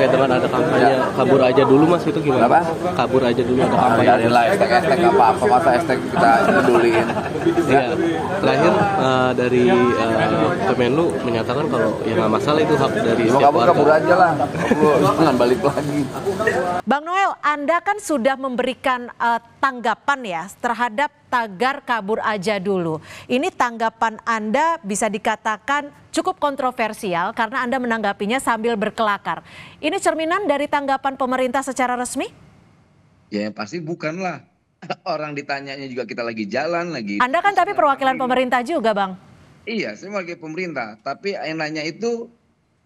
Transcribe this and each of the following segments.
Kayak dengan ada kampanye kabur aja dulu Mas, itu gimana? Apa? Kabur aja dulu ada kampanye. Biarin lah hashtag apa-apa, masa hashtag kita peduliin. Iya, terakhir dari Kemenlu menyatakan kalau ya nggak masalah itu hak dari setiap warga. Kabur aja lah, jangan balik lagi. Bang Noel, Anda kan sudah memberikan tanggapan ya terhadap tagar kabur aja dulu. Ini tanggapan Anda bisa dikatakan cukup kontroversial karena Anda menanggapinya sambil berkelakar. Ini cerminan dari tanggapan pemerintah secara resmi? Ya yang pasti bukanlah. Orang ditanyanya juga kita lagi jalan lagi. Anda kan tapi perwakilan pemerintah juga, Bang. Iya, saya wakil pemerintah. Tapi yang nanya itu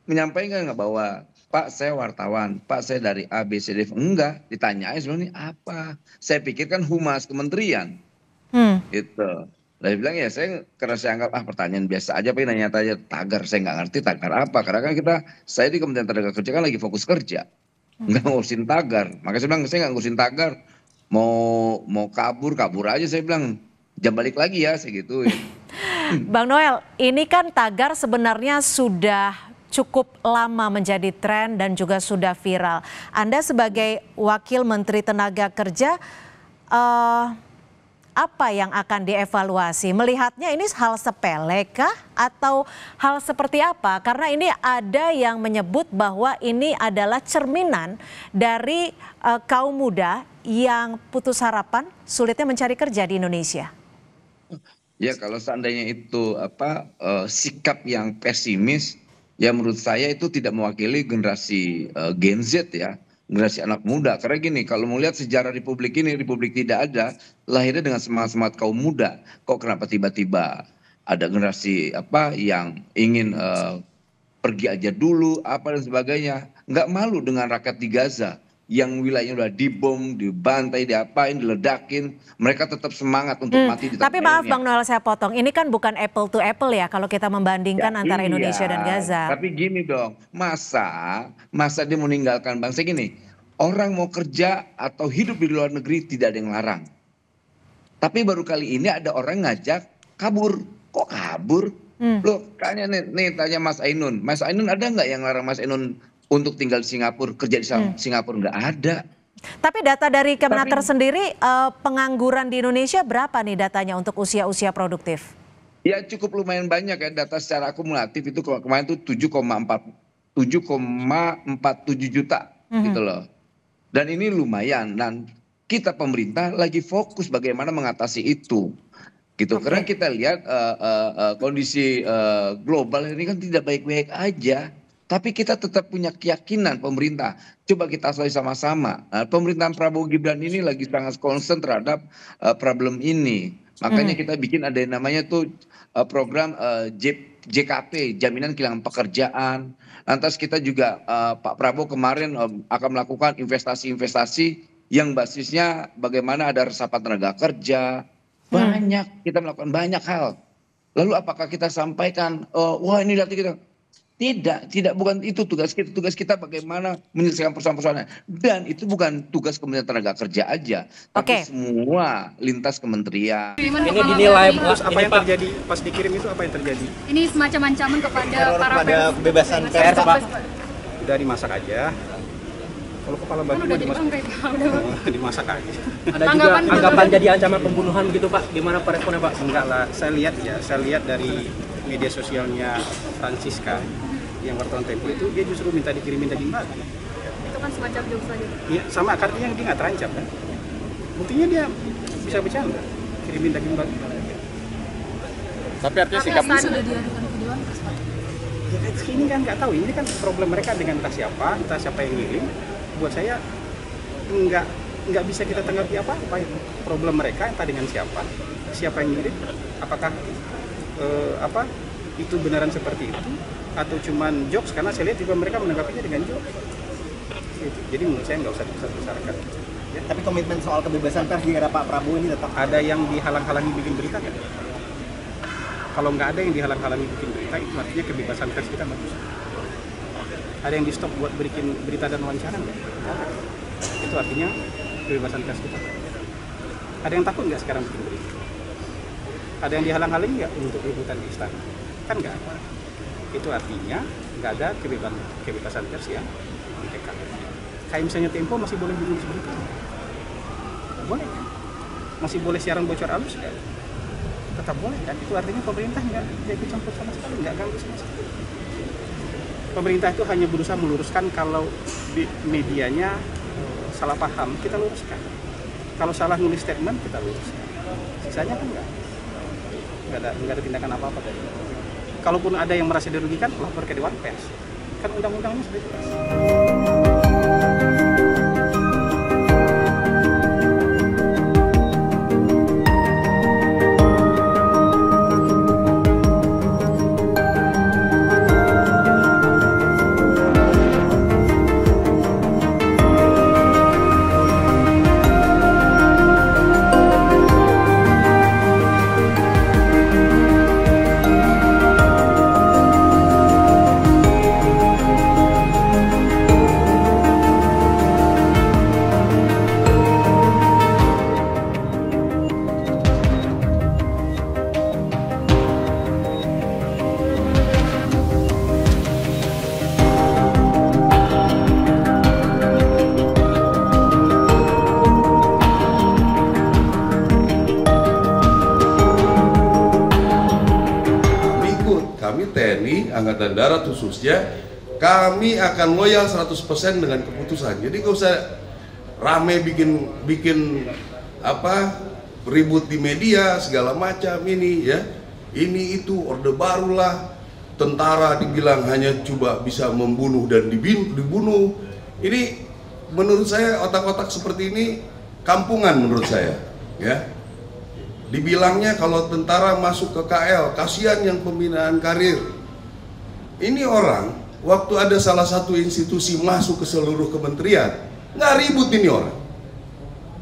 menyampaikan nggak bahwa Pak saya wartawan, Pak saya dari A, B, C, D. Enggak, ditanyain sebenarnya apa. Saya pikir kan humas kementerian. Gitu. Saya bilang ya karena saya anggap pertanyaan biasa aja, tapi nanya-tanya tagar, saya nggak ngerti tagar apa. Karena kan saya di Kementerian Tenaga Kerja kan lagi fokus kerja. Nggak ngurusin tagar. Makanya saya bilang saya nggak ngurusin tagar. Mau kabur aja, saya bilang jangan balik lagi ya, saya gituin. Bang Noel, ini kan tagar sebenarnya sudah cukup lama menjadi tren dan juga sudah viral. Anda sebagai Wakil Menteri Tenaga Kerja, apa yang akan dievaluasi? Melihatnya ini hal sepele kah atau hal seperti apa? Karena ini ada yang menyebut bahwa ini adalah cerminan dari kaum muda yang putus harapan, sulitnya mencari kerja di Indonesia. Ya kalau seandainya itu sikap yang pesimis, ya menurut saya itu tidak mewakili generasi Gen Z ya, generasi anak muda. Karena gini, kalau melihat sejarah Republik ini, Republik tidak ada, lahirnya dengan semangat-semangat kaum muda. Kok kenapa tiba-tiba ada generasi yang ingin pergi aja dulu, dan sebagainya. Nggak malu dengan rakyat di Gaza yang wilayahnya udah dibom, dibantai, diapain, diledakin, mereka tetap semangat untuk mati di tanah Tapi maaf airnya. Bang Noel, saya potong, ini kan bukan apple to apple ya kalau kita membandingkan antara Indonesia dan Gaza. Tapi gini dong, masa dia meninggalkan bangsa gini, orang mau kerja atau hidup di luar negeri tidak ada yang larang. Tapi baru kali ini ada orang ngajak kabur. Kok kabur? Loh, kayaknya nih tanya Mas Ainun ada nggak yang larang Mas Ainun untuk tinggal di Singapura, kerja di Singapura? Nggak ada. Tapi data dari Kemenaker sendiri, pengangguran di Indonesia berapa nih datanya untuk usia-usia produktif? Ya cukup lumayan banyak ya, data secara akumulatif itu kemarin tuh 7,47 juta gitu loh. Dan ini lumayan, dan kita pemerintah lagi fokus bagaimana mengatasi itu. Gitu. Karena kita lihat kondisi global ini kan tidak baik-baik aja. Tapi kita tetap punya keyakinan pemerintah. Coba kita selesai sama-sama. Pemerintahan Prabowo Gibran ini lagi sangat concern terhadap problem ini. Makanya kita bikin ada yang namanya tuh program JKP, Jaminan Kehilangan Pekerjaan. Lantas kita juga Pak Prabowo kemarin akan melakukan investasi-investasi yang basisnya bagaimana ada resapan tenaga kerja. Banyak, kita melakukan banyak hal. Lalu apakah kita sampaikan, wah ini nanti kita... Tidak, bukan itu tugas kita. Tugas kita bagaimana menyelesaikan persoalan-persoalan. Dan itu bukan tugas Kementerian Tenaga Kerja aja, tapi semua lintas kementerian. Ini dinilai apa yang terjadi pas dikirim itu, apa yang terjadi? Ini semacam ancaman kepada para kebebasan pers, Pak. Udah dimasak aja. Kalau kepala batu dimasak aja. Ada juga anggapan jadi ancaman pembunuhan gitu Pak. Gimana Pak responnya Pak? Enggak lah, saya lihat dari media sosialnya Francisca yang wartawan Tempo itu, dia justru minta dikirimin daging babi. Itu kan semacam jokes lagi. Iya, sama artinya dia nggak terancam kan. Buktinya dia bisa bercanda, kirimin daging babi. Tapi artinya sikapnya sudah diadukan ke Dewan Pers. Ya, ini kan nggak tahu, ini kan problem mereka dengan entah siapa yang ngirim. Buat saya nggak bisa kita tanggapi apa-apa itu. Problem mereka entah dengan siapa yang ngirim, apakah itu beneran seperti itu atau cuman jokes, karena saya lihat juga mereka menanggapinya dengan jokes gitu. Jadi menurut saya nggak usah dibesar-besarkan ya. Tapi komitmen soal kebebasan pers di era Pak Prabowo ini tetap ada yang dihalang-halangi bikin berita kan? Kalau nggak ada yang dihalang-halangi bikin berita, itu artinya kebebasan pers kita bagus. Ada yang di stop buat bikin berita dan wawancara nggak? Itu artinya kebebasan pers kita. Ada yang takut nggak sekarang bikin berita? Ada yang dihalang-halangi nggak untuk liputan di istana? Kan nggak ada. Itu artinya nggak ada kebebasan pers yang di TK. Kayak misalnya Tempo masih boleh menulis berita, boleh kan? Masih boleh siaran bocor halus kan? Tetap boleh kan? Itu artinya pemerintah nggak ikut campur sama sekali, nggak ganggu sama sekali. Pemerintah itu hanya berusaha meluruskan kalau di medianya salah paham, kita luruskan. Kalau salah nulis statement, kita luruskan. Sisanya kan nggak ada tindakan apa-apa dari itu. Kalaupun ada yang merasa dirugikan, lapor ke Dewan Pers. Kan undang-undangnya sudah jelas. Kami TNI, Angkatan Darat khususnya, kami akan loyal 100% dengan keputusan. Jadi nggak usah rame bikin apa ribut di media segala macam ini ya. Ini itu orde barulah, tentara dibilang hanya coba bisa membunuh dan dibunuh. Ini menurut saya otak-otak seperti ini kampungan menurut saya ya. Dibilangnya kalau tentara masuk ke KL, kasihan yang pembinaan karir. Ini orang, waktu ada salah satu institusi masuk ke seluruh kementerian, nggak ribut ini orang.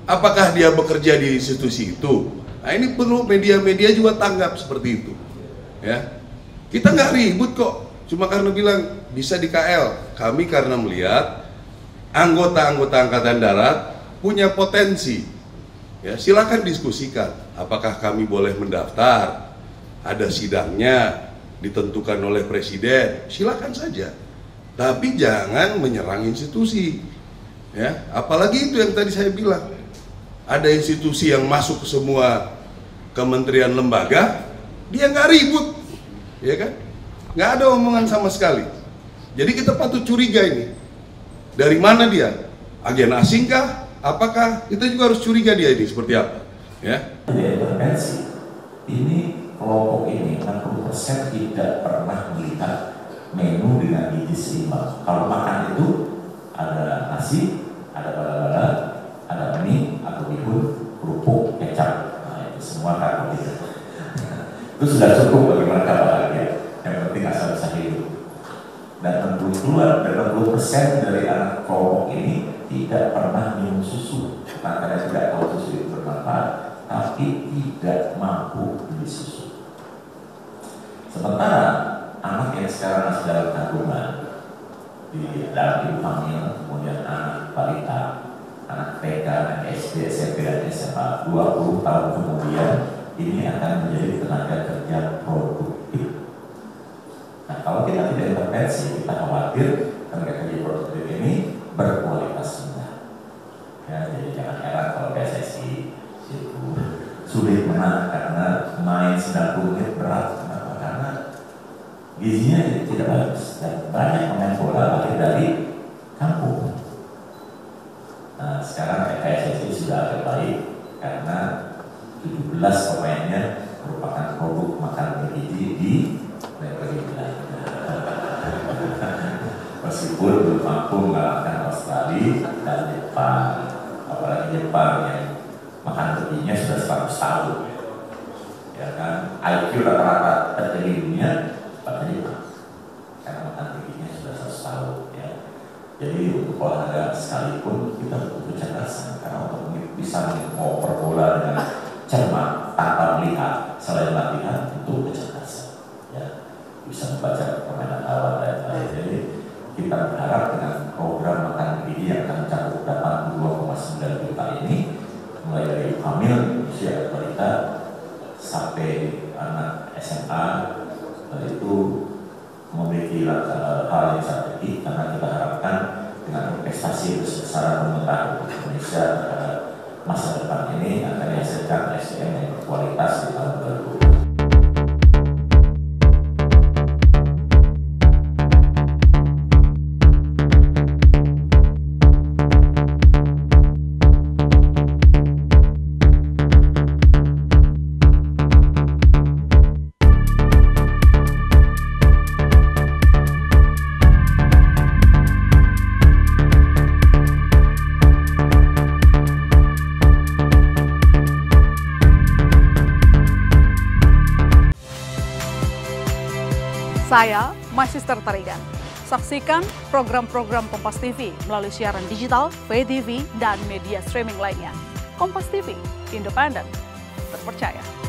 Apakah dia bekerja di institusi itu? Nah ini perlu media-media juga tanggap seperti itu. Ya, kita nggak ribut kok, cuma karena bilang bisa di KL. Kami karena melihat anggota-anggota Angkatan Darat punya potensi. Ya, silakan diskusikan apakah kami boleh mendaftar, ada sidangnya ditentukan oleh presiden, silakan saja, tapi jangan menyerang institusi ya. Apalagi itu yang tadi saya bilang, ada institusi yang masuk ke semua kementerian lembaga, dia nggak ribut ya kan, nggak ada omongan sama sekali. Jadi kita patut curiga ini, dari mana dia, agen asingkah? Apakah kita juga harus curiga dia ini seperti apa? Ya. Dia intervensi. Ini kelompok ini 60% tidak pernah melihat menu dengan gizi seimbang. Kalau makan itu ada nasi, ada bala-bala, ada mie atau bihun, kerupuk, kecap. Nah, itu semua karbohidrat. Itu sudah cukup bagi mereka bahagia. Yang penting asal bisa hidup. Dan 60% dari anak kelompok ini tidak pernah minum susu, karena tidak tahu susu itu bermanfaat, tapi tidak mampu beli susu. Sementara anak yang sekarang masih dalam kandungan, di dalam ibu hamil, kemudian anak balita, anak TK, anak SD, SMP, dan SMA, 20 tahun kemudian ini akan menjadi tenaga kerja produktif. Nah, kalau kita tidak intervensi, kita khawatir tenaga kerja produktif ini berkualitas rendah. Ya, jadi jangan heran kalau PSSI itu sulit menang karena main 90 menit berat. Kenapa? Karena gizinya tidak bagus dan banyak pemain bola lahir dari kampung. Nah, sekarang PSSI sudah agak baik karena 17 pemainnya merupakan produk makan bergizi di level wilayah. Meskipun belum mampu mengalahkan Australia dan Jepang, apalagi Jepang yang makan bergizinya sudah 100 tahun, ya kan? IQ rata-rata tertinggi dunia pada Jepang, karena makan bergizinya sudah 100 tahun. Ya. Jadi untuk olahraga sekalipun kita butuh kecerdasan, karena untuk bisa mengoper bola dengan cermat tanpa melihat selain latihan itu kecerdasan. Ya. Bisa membaca permainan lawan dan lain-lain. Jadi kita berharap dengan program makan bergizi yang akan mencakup 82,9 juta ini, mulai dari hamil, usia balita sampai anak SMA, itu memiliki hal yang strategis, karena kita harapkan dengan investasi besar pemerintahan Indonesia terhadap masa depan ini akan dihasilkan SDM yang berkualitas di tahun 2020. Saya Magister Tarigan. Saksikan program-program Kompas TV melalui siaran digital, pay TV, dan media streaming lainnya. Kompas TV, independen, terpercaya.